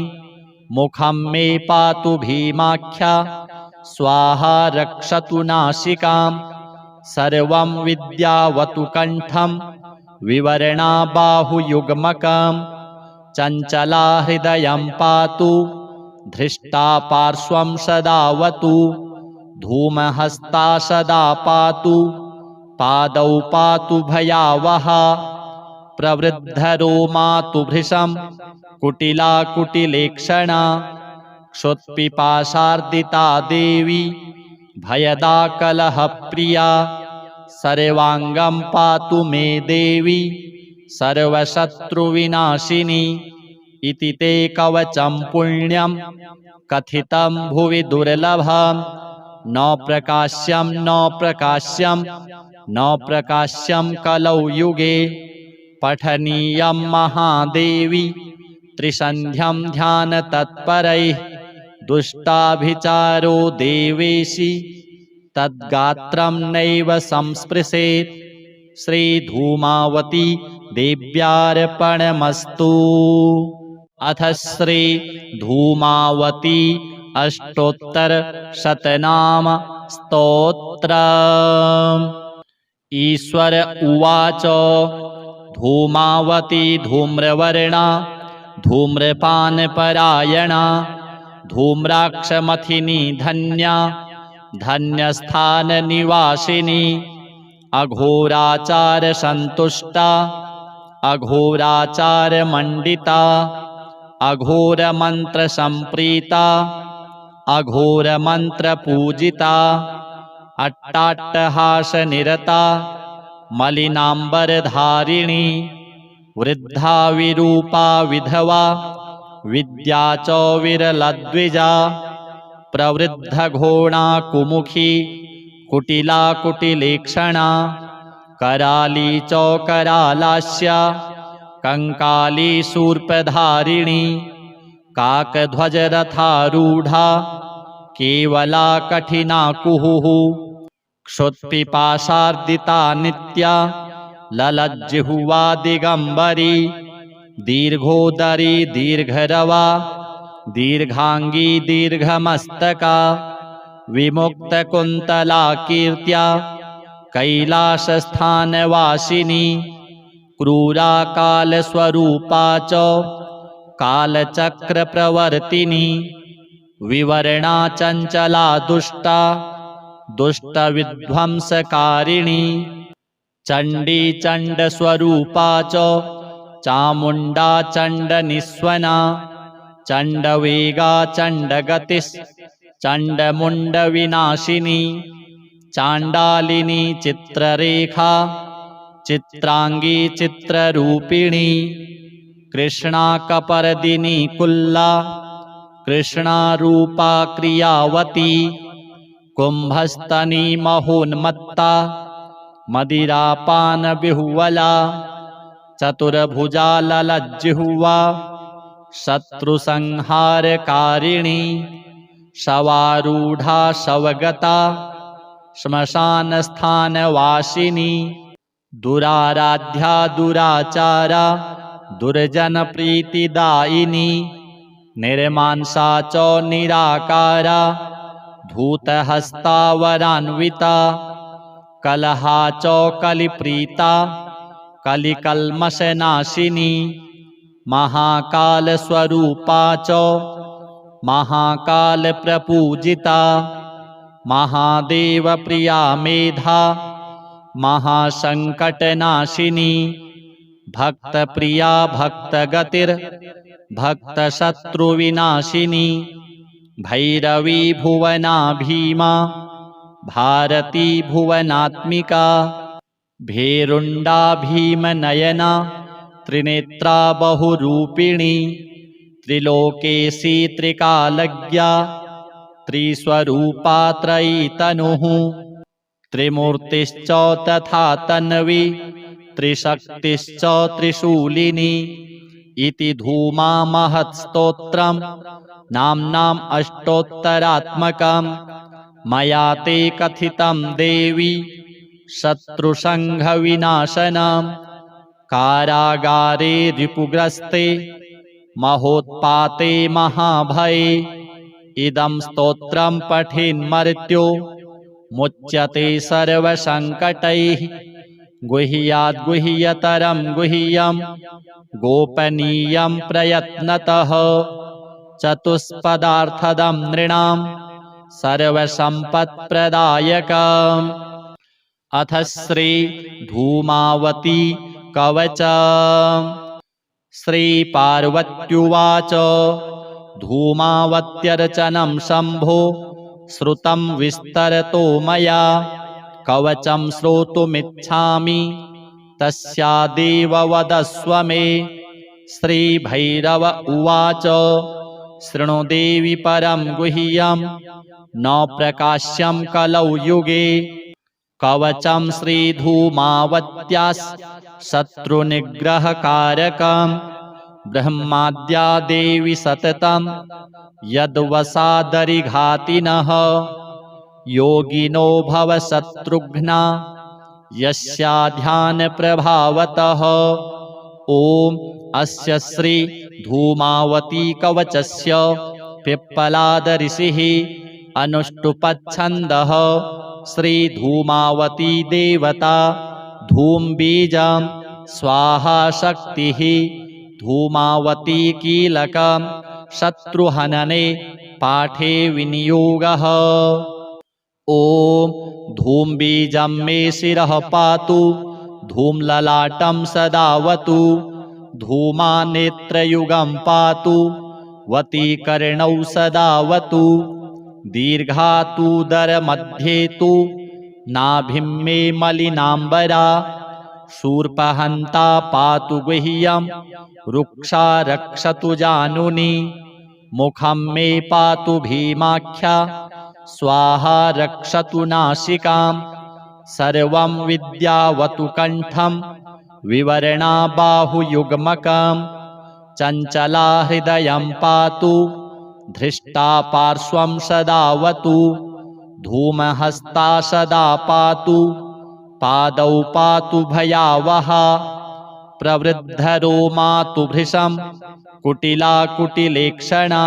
मुखं मे पातु भीमाख्या स्वाहा रक्षतु नासिकां सर्वं विद्यावतु कण्ठं विवरणा बाहुयुग्मकं चञ्चला हृदयं पातु धृष्टा पार्श्वं सदावतु धूमहस्ता सदा पातु पादौ पातु भयावहा प्रवृद्धरोमा तु भृशं कुटिला कुटिलेक्षणा क्षुत्पिपाशार्दिता देवी भयदा कलहप्रिया सर्वाङ्गं पातु मे देवी सर्वशत्रुविनाशिनी इति ते कवचं पुण्यं कथितं भुवि दुर्लभं न प्रकाश्यं न प्रकाश्यं न प्रकाश्यं कलौ युगे पठनीयं महादेवी त्रिसन्ध्यं ध्यानतत्परैः दुष्टाभिचारो देवेशि तद्गात्रं नैव संस्पृशेत् श्रीधूमावती देव्यार्पणमस्तु। अथ श्री धूमावती अष्टोत्तरशतनाम स्तोत्रम्। ईश्वर उवाच धूमावती धूम्रवर्णा धूम्रपानपरायणा धूम्राक्षमथिनी धन्या धन्यस्थाननिवासिनी अघोराचारसन्तुष्टा अघोराचारमण्डिता अघोरमन्त्रसम्प्रीता अघोरमन्त्रपूजिता अट्टाट्टहासनिरता मलिनाम्बरधारिणी वृद्धा विरूपा विधवा विद्या च विरलद्विजा प्रवृद्धघोणा कुमुखी कुटिला कुटिलेक्षणा कराली च करालास्या कंकाली शूर्पधारिणी काकध्वजरथारूढा केवला कठिना कुहुः क्षुत्पिपाशार्दिता नित्या ललज्जिह्वा दिगंबरी दीर्घोदरी दीर्घरवा दीर्घांगी दीर्घमस्तका विमुक्तकुन्तला कीर्त्या कैलासस्थानवासिनी क्रूरा कालस्वरूपा च कालचक्रप्रवर्तिनी विवरणा चञ्चला दुष्टा दुष्टविध्वंसकारिणी चण्डी चण्डस्वरूपा च चामुण्डा चण्डनिस्वना चण्डवेगा चण्डगतिश्चण्डमुण्डविनाशिनी चाण्डालिनी चित्ररेखा चित्रांगी चित्ररूपिणी कृष्णा कपर्दिनी कुल्ला कृष्णा रूपा क्रियावती कुम्भस्तनी महोन्मत्ता मदिरापान बिहुवला चतुर्भुजा ललज्जिह्वा शत्रुसंहारकारिणी शवारूढ़ा शवगता श्मशानस्थानवासिनी दुराराध्या दुराचारा दुर्जनप्रीतिदायिनी निर्मांसा च निराकारा धूतहस्तावरान्विता कलहा च कलिप्रीता कलिकल्मषनाशिनी महाकालस्वरूपा च महाकालप्रपूजिता महादेवप्रिया मेधा महासंकटनाशिनी भक्तप्रिया भक्तगतिर्भक्तशत्रुविनाशिनी भैरवी भुवना भीमा भारती भुवनात्मिका भेरुण्डा भीमनयना त्रिनेत्रा बहुरूपिणी त्रिलोकेशी त्रिकालज्ञा त्रिस्वरूपा त्रयीतनुः त्रिमूर्तिश्च तथा तन्वी त्रिशक्तिश्च त्रिशूलिनी इति धूमा महत्स्तोत्रम् नाम्नाम् अष्टोत्तरात्मकम् मया ते कथितं देवी शत्रुसङ्घविनाशनम् कारागारे रिपुग्रस्ते महोत्पाते महाभये इदं स्तोत्रं पठेन्मर्त्यो मुच्यते सर्वसङ्कटैः गुह्याद्गुह्यतरं गुह्यं गोपनीयं प्रयत्नतः चतुष्पदार्थदं नृणां सर्वसम्पत्प्रदायकम् अथ श्री धूमावती कवचम् श्रीपार्वत्युवाच धूमावत्यर्चनं शम्भो श्रुतं विस्तरतो मया कवचं श्रोतुमिच्छामि तस्यादेव वदस्व मे श्रीभैरव उवाच शृणु देवि परं गुह्यं न प्रकाश्यं कलौ युगे कवचं श्रीधूमावत्याः शत्रुनिग्रहकारकम् ब्रह्माद्या देवी सततं यद्वसादरिघातिनः योगिनो भवशत्रुघ्ना यस्या ध्यानप्रभावतः ॐ अस्य श्री धूमावती कवचस्य पिप्पलादऋषिः अनुष्टुप्छन्दः श्रीधूमावती देवता धूमबीजं स्वाहा शक्तिः धूमावती कीलकं शत्रुहनने पाठे विनियोगः ॐ धूमबीजं मे शिरः पातु धूमललाटं सदावतु धूमानेत्रयुगं पातु वतीकर्णौ सदावतु दीर्घातुदरमध्ये तु नाभिं मे मलिनाम्बरा शूर्पहन्ता पातु गुह्यं रुक्षा रक्षतु जानुनि मुखं मे पातु भीमाख्या स्वाहा रक्षतु नासिकां सर्वं विद्यावतु कण्ठं विवरणा बाहुयुग्मकं चञ्चला हृदयं पातु धृष्टा पार्श्वं सदावतु धूमहस्ता सदा पातु पादौ पातु भयावहा प्रवृद्धरोमा तु भृशं कुटिला कुटिलेक्षणा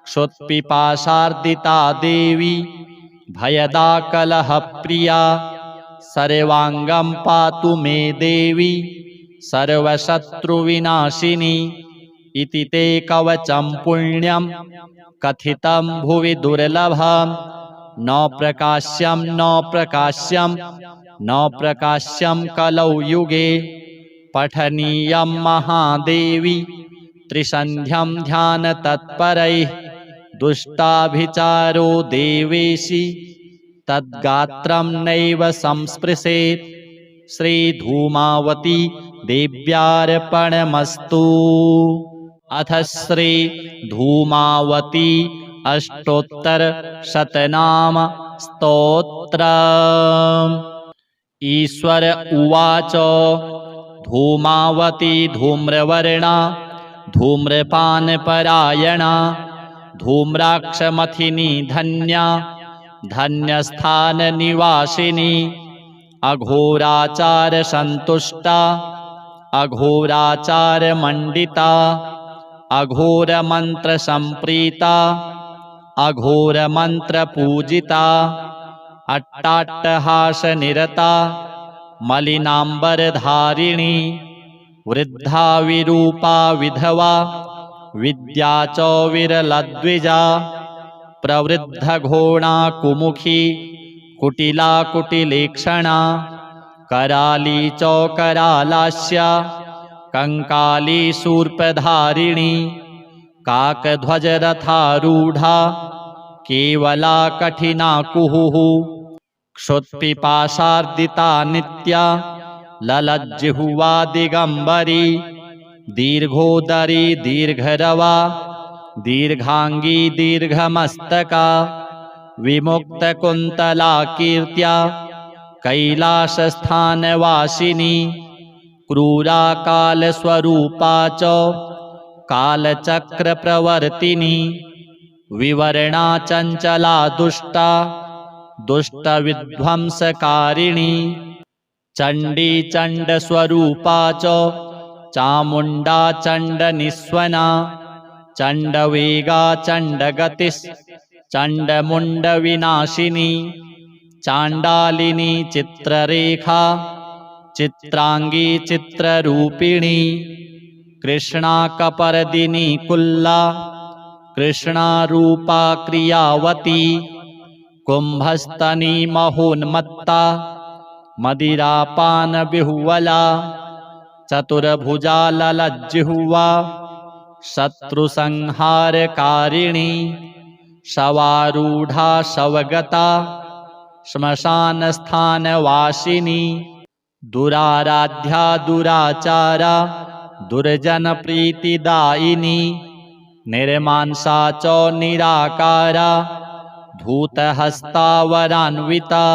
क्षुत्पिपासार्दिता देवी भयदा कलहप्रिया सर्वाङ्गं पातु मे देवी सर्वशत्रुविनाशिनी इति ते कवचं पुण्यं कथितं भुवि दुर्लभं न प्रकाश्यं न प्रकाश्यं न प्रकाश्यं कलौ युगे पठनीयं महादेवी त्रिसन्ध्यं ध्यानतत्परैः दुष्टाभिचारो देवेशि तद्गात्रं नैव संस्पृशेत् श्रीधूमावती देव्यार्पणमस्तु अथ श्री धूमावती अष्टोत्तरशतनाम स्तोत्रम् ईश्वर उवाच धूमावती धूम्रवर्णा धूम्रपानपरायणा धूम्राक्षमथिनी धन्या धन्यस्थाननिवासिनी अघोराचारसन्तुष्टा अघोराचारमण्डिता अघोरमन्त्रसम्प्रीता अघोरमन्त्रपूजिता अट्टाट्टहासनिरता मलिनाम्बरधारिणी वृद्धा विरूपा विधवा विद्या च विरलद्विजा प्रवृद्धघोणा कुमुखी कुटिला कुटिलेक्षणा कराली चौकरालास्या कंकाली शूर्पधारिणी काकध्वजरथारूढ़ा केवला कठिना कुहुः क्षुत्पिपाशार्दिता नित्या ललज्जिह्वा दिगंबरी दीर्घोदरी दीर्घरवा दीर्घांगी दीर्घमस्तका विमुक्तकुन्तला कीर्त्या कैलासस्थानवासिनी क्रूरा कालस्वरूपा च कालचक्रप्रवर्तिनी विवरणा चंचला दुष्टा दुष्टविध्वंसकारिणी चंडी चंडस्वरूपा च चामुंडा चंडनिस्वना चंडवेगा चंडगतिस् चंडमुंडविनाशिनी चांडालिनी चित्ररेखा चित्रांगी चित्ररूपिणी कृष्णा कपर्दिनी कुल्ला कृष्णा रूपा क्रियावती कुंभस्तनी महोन्मत्ता मदिरापान बिहुवला चतुर्भुजा ललज्जिह्वा शत्रुसंहारकारिणी शवारूढ़ा शवगता श्मशानस्थानवासिनी दुराराध्या दुराचारा दुर्जनप्रीतिदायिनी निर्मांसा च निराकारा धूतहस्तावरान्विता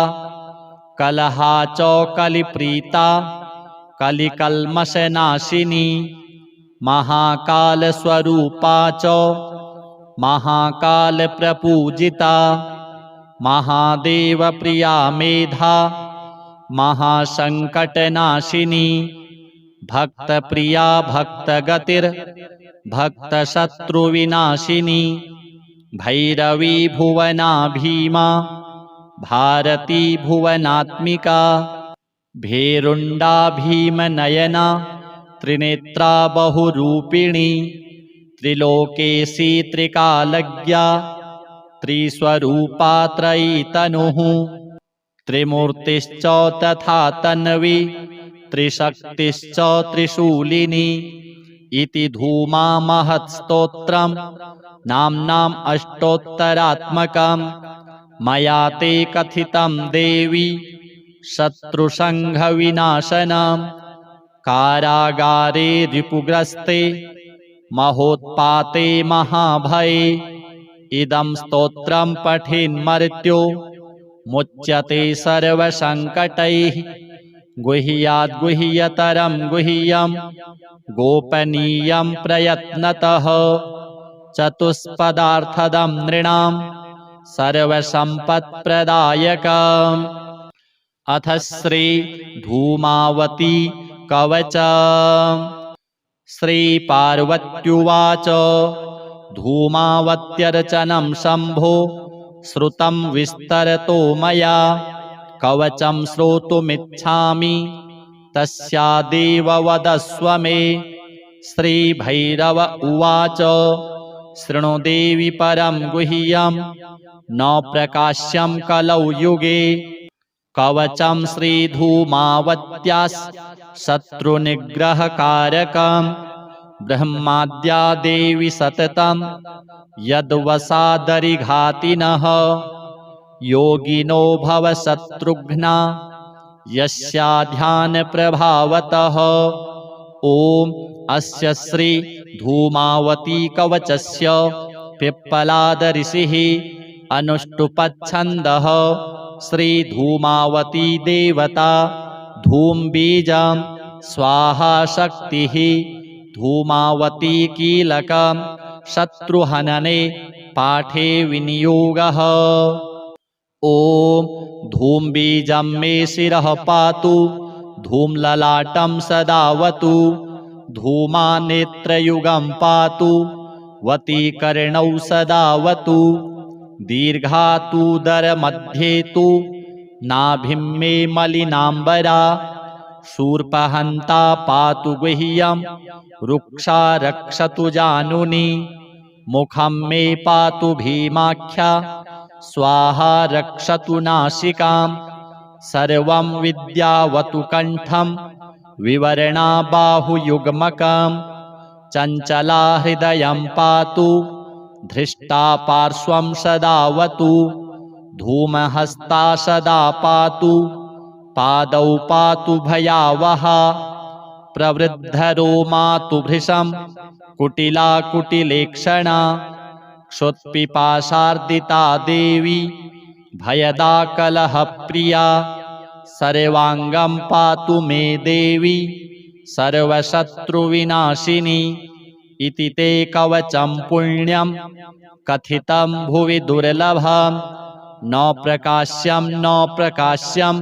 कलहा च कलिप्रीता कलिकल्मषनाशिनी महाकालस्वरूपा च महाकालप्रपूजिता महादेवप्रिया मेधा महासंकटनाशिनी भक्तप्रिया भक्तशत्रुविनाशिनी भैरवी भुवना भीमा भारती भुवनात्मिका भेरुंडा भीमनयना त्रिनेत्रा बहुरूपिणी त्रिलोकेशी त्रिकालज्ञा त्रिस्वरूपा त्रयीतनुः त्रिमूर्तिश्च तथा तन्वी त्रिशक्तिश्च त्रिशूलिनी इति धूमा महत्स्तोत्रम् नाम्नाम् अष्टोत्तरात्मकम् मया ते कथितं देवी शत्रुसंघविनाशनम् कारागारे रिपुग्रस्ते महोत्पाते महाभये इदं स्तोत्रं पठेन्मर्त्यो मुच्यते सर्वसंकटैः गुह्याद् गुह्यतरं गुह्यं गोपनीयं प्रयत्नतः चतुष्पदार्थदं नृणां सर्वसम्पत्प्रदायकम् अथ श्री धूमावती कवचम् श्री पार्वत्युवाच धूमावत्यर्चनं शंभो श्रुतं विस्तरतो मया कवचं श्रोतुमिच्छामि तस्यादेव वदस्व मे। श्रीभैरव उवाच शृणु देवि परं गुह्यं न प्रकाश्यं कलौ युगे कवचं श्रीधूमावत्यास् शत्रुनिग्रहकारकम् ब्रह्माद्या देवी सततं यद्वसादरिघातिनः योगिनो भवशत्रुघ्ना यस्या ध्यानप्रभावतः। ॐ अस्य श्री धूमावती कवचस्य पिप्पलाद ऋषिः अनुष्टुप्छन्दः श्री धूमावती देवता धूमबीजं स्वाहा शक्तिः धूमावती कीलकं शत्रुहनने पाठे विनियोगः। ॐ धूमबीजं मे शिरः पातु धूमललाटं सदावतु धूमानेत्रयुगं पातु वतीकर्णौ सदावतु दीर्घातुदरमध्ये तु नाभिं मे मलिनाम्बरा शूर्पहन्ता पातु गुह्यं रुक्षा रक्षतु जानुनि मुखं मे पातु भीमाख्या स्वाहा रक्षतु नासिकां सर्वं विद्यावतु कण्ठं विवरणा बाहुयुग्मकं चञ्चला हृदयं पातु धृष्टा पार्श्वं सदावतु धूमहस्ता सदा पातु पादौ पातु भयावहा प्रवृद्धरोमातु भृशं कुटिला कुटिलेक्षणा क्षुत्पिपासार्दिता देवी भयदा कलहप्रिया सर्वाङ्गं पातु मे देवी सर्वशत्रुविनाशिनी इति ते कवचं पुण्यं कथितं भुवि दुर्लभं न प्रकाश्यं न प्रकाश्यं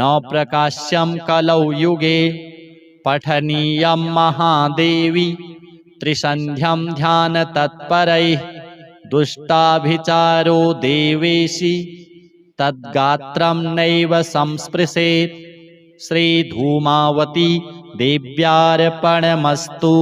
न प्रकाश्यं कलौ युगे पठनीयं महादेवी त्रिसन्ध्यं ध्यानतत्परैः दुष्टाभिचारो देवेशि तद्गात्रं नैव संस्पृशेत् श्रीधूमावती देव्यार्पणमस्तु।